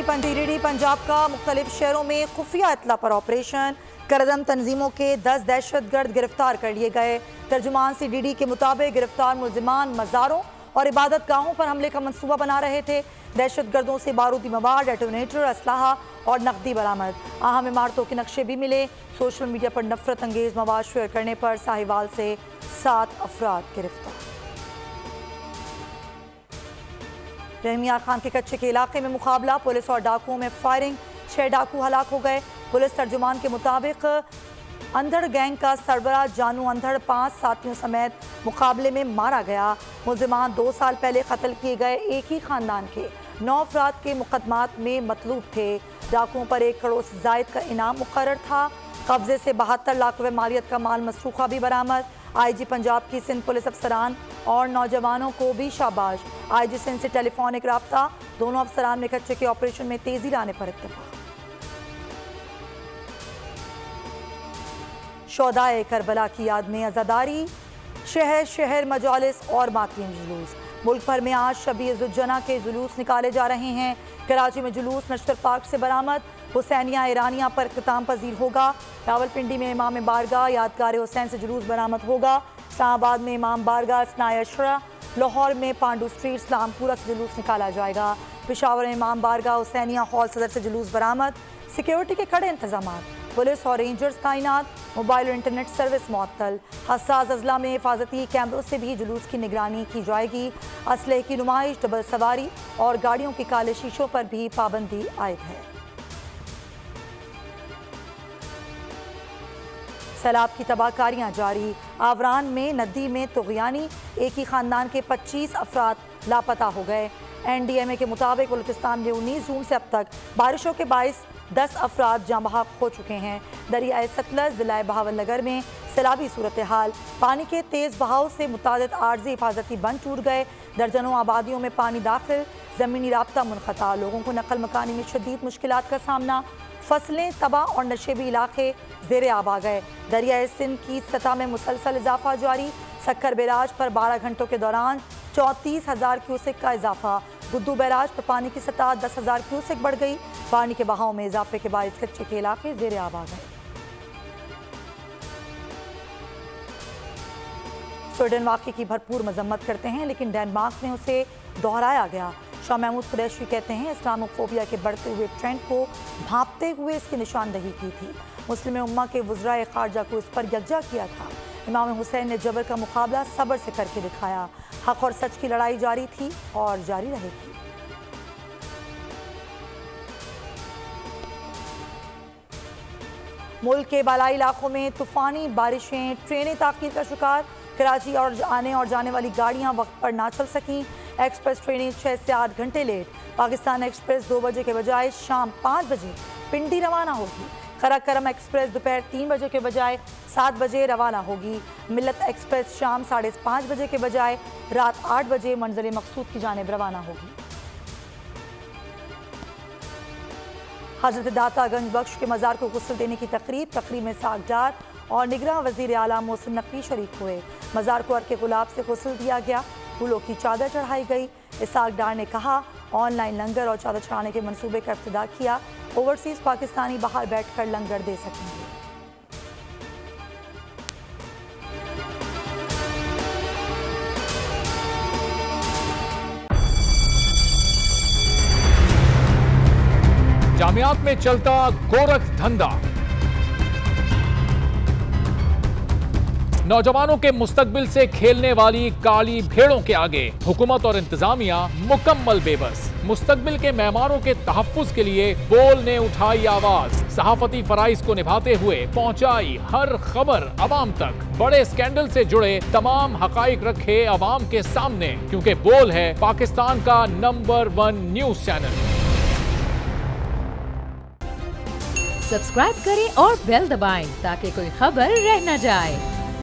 पंटीरीडी पंजाब का मुख्तलिफ शहरों में खुफिया इत्तला पर ऑपरेशन। करदम तंजीमों के 10 दहशतगर्द गिरफ्तार कर लिए गए। तर्जुमान CDD के मुताबिक गिरफ्तार मुलजिमान मज़ारों और इबादत गाहों पर हमले का मंसूबा बना रहे थे। दहशतगर्दों से बारूदी मवाद, डेटोनेटर, असलाहा और नकदी बरामद। अहम इमारतों के नक्शे भी मिले। सोशल मीडिया पर नफरत अंगेज मवाद शेयर करने पर साहिवाल से 7 अफराद गिरफ्तार। रहमिया खान के कच्चे के इलाके में मुकाबला, पुलिस और डाकुओं में फायरिंग, 6 डाकू हलाक हो गए। पुलिस तर्जुमान के मुताबिक अंधड़ गैंग का सरबराह जानू अंधड़ 5 साथियों समेत मुकाबले में मारा गया। मुलजिमान 2 साल पहले कत्ल किए गए एक ही खानदान के 9 अफराद के मुकदमात में मतलूब थे। डाकुओं पर 1 करोड़ से जायद का इनाम मुकर्रर था। कब्जे से 72 लाख रुपए मालियत का माल मसरूखा भी बरामद। IG पंजाब की सिंध पुलिस अफसरान और नौजवानों को भी शाबाश। IG सिंध से टेलीफोनिक रब्ता, दोनों अफसरान में कच्चे के ऑपरेशन में तेजी लाने पर इत्तेफाक। शोहदाए करबला की याद में अज़ादारी, शहर शहर मजालिस और मातमी जुलूस। मुल्क भर में आज शबीजुज्जना के जुलूस निकाले जा रहे हैं। कराची में जुलूस नश्तर पार्क से बरामद। हुसैनिया ईरानिया पर इख्तिताम पजीर होगा। रावलपिंडी में इमाम बारगाह यादगार हुसैन से जुलूस बरामद होगा। इस्लामाबाद में इमाम बारगाह स्नाय अशरा, लाहौर में पांडू स्ट्रीट इस्लामपुरा से जुलूस निकाला जाएगा। पेशावर में इमाम बारगाह हुसैनिया हॉल सदर से जुलूस बरामद। सिक्योरिटी के कड़े इंतजाम, पुलिस और रेंजर्स तैनात। मोबाइल और इंटरनेट सर्विस मुअत्तल। हसास अजला में हिफाजती कैमरों से भी जुलूस की निगरानी की जाएगी। असलहे की नुमाइश, डबल सवारी और गाड़ियों के काले शीशों पर भी पाबंदी आयद है। सैलाब की तबाहकारियां जारी। आवरान में नदी में तुग़यानी, एक ही खानदान के 25 अफराद लापता हो गए। NDMA के मुताबिक बलूचिस्तान में 19 जून से अब तक बारिशों के बाइस 10 अफराद जाँ बहक हो चुके हैं। दरियाए सतलज ज़िला बहावलनगर में सैलाबी सूरत हाल। पानी के तेज़ बहाव से मुतादिद आर्जी हिफाजती बंद टूट गए। दर्जनों आबादियों में पानी दाखिल, ज़मीनी राब्ता मुनक़ता। लोगों को नकल मकानी में शदीद मुश्किलात का सामना। फसलें तबाह और नशेबी इलाके ज़ेरे आब आ गए। दरियाए सिंध की सतह में मुसलसल इजाफा जारी। सक्कर बैराज पर 12 घंटों के दौरान 34,000 क्यूसेक का इजाफा। गुद्दू बैराज पर पानी की सतह 10,000 क्यूसेक बढ़ गई। पानी के बहाव में इजाफे के बायस कच्चे के इलाके ज़ेरे आब आ गए। स्वीडन वाक़े की भरपूर मजम्मत करते हैं, लेकिन डेनमार्क में उसे दोहराया गया। शाह महमूद कुरैशी कहते हैं इस्लामोफोबिया के बढ़ते हुए ट्रेंड को भांपते हुए इसकी निशानदही की थी। मुस्लिम उम्मा के वज़राए ख़ारजा को इस पर यकजा किया था। इमाम हुसैन ने जबर का मुकाबला सब्र से करके दिखाया। हक और सच की लड़ाई जारी थी और जारी रहेगी। मुल्क के बालाई इलाकों में तूफानी बारिशें, ट्रेनें ताख़ीर का शिकार। कराची और आने और जाने वाली गाड़ियां वक्त पर ना चल सकीं। एक्सप्रेस ट्रेनें 6 से 8 घंटे लेट। पाकिस्तान एक्सप्रेस 2 बजे के बजाय शाम 5 बजे पिंडी रवाना होगी। कराकरम एक्सप्रेस दोपहर 3 बजे के बजाय 7 बजे रवाना होगी। मिल्लत एक्सप्रेस शाम 5:30 बजे के बजाय रात 8 बजे मंजिल मकसूद की जानिब रवाना होगी। हजरत दाता गंज बख्श के मज़ार को गुस्ल देने की तकरीब में सागडार और निगरान वज़ीर आला मोहसिन नकवी शरीक हुए। मज़ार को अर्के गुलाब से गुस्ल दिया गया, फूलों की चादर चढ़ाई गई। इसाकडार ने कहा ऑनलाइन लंगर और चादर चढ़ाने के मंसूबे का इब्तिदा किया। ओवरसीज़ पाकिस्तानी बाहर बैठकर लंगर दे सकेंगे। जामियात में चलता गोरख धंधा, नौजवानों के मुस्तकबिल से खेलने वाली काली भेड़ों के आगे हुकूमत और इंतजामिया मुकम्मल बेबस। मुस्तकबिल के मेहमानों के तहफ्फुज के लिए बोल ने उठाई आवाज। सहाफती फराइज को निभाते हुए पहुंचाई हर खबर अवाम तक। बड़े स्कैंडल से जुड़े तमाम हकाइक रखे अवाम के सामने, क्योंकि बोल है पाकिस्तान का नंबर 1 न्यूज चैनल। सब्सक्राइब करें और बेल दबाएं ताकि कोई खबर रह न जाए।